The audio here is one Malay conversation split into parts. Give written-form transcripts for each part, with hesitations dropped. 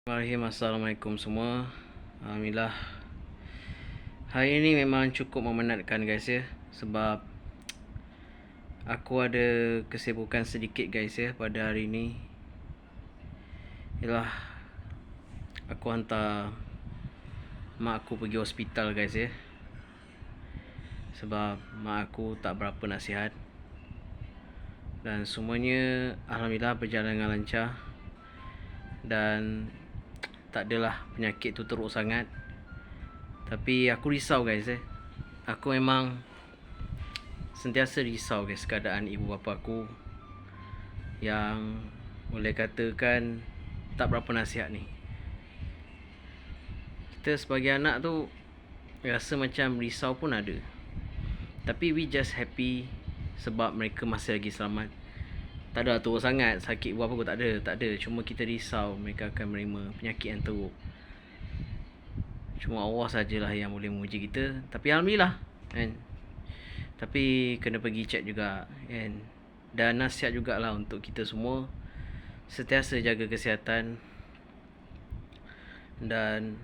Bismillahirrahmanirrahim. Assalamualaikum semua. Alhamdulillah, hari ini memang cukup memenatkan guys ya. Sebab aku ada kesibukan sedikit guys ya pada hari ini. Ialah aku hantar mak aku pergi hospital guys ya. Sebab mak aku tak berapa nak sihat. Dan semuanya alhamdulillah berjalan dengan lancar. Dan tak adalah penyakit tu teruk sangat. Tapi aku risau guys Aku memang sentiasa risau guys keadaan ibu bapa aku, yang boleh katakan tak berapa nasihat ni. Kita sebagai anak tu rasa macam risau pun ada. Tapi we just happy sebab mereka masih lagi selamat. Tak ada teruk sangat, sakit ibu bapa aku tak ada. Cuma kita risau mereka akan menerima penyakit yang teruk. Cuma Allah sajalah yang boleh menguji kita. Tapi alhamdulillah kan. Tapi kena pergi check juga kan. Dan nasihat jugalah untuk kita semua sentiasa jaga kesihatan. Dan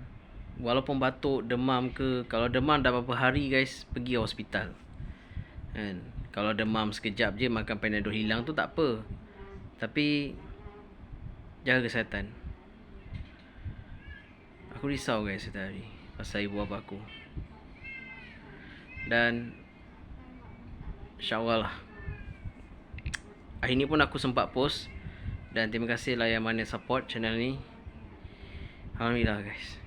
walaupun batuk, demam ke, kalau demam dah beberapa hari guys, pergi hospital kan. Kalau demam sekejap je makan Panadol hilang tu tak apa. Tapi jaga kesihatan. Aku risau guys setiap hari pasal ibu bapa aku. Dan InsyaAllah lah, hari ni pun aku sempat post. Dan terima kasih lah yang mana support channel ni. Alhamdulillah guys.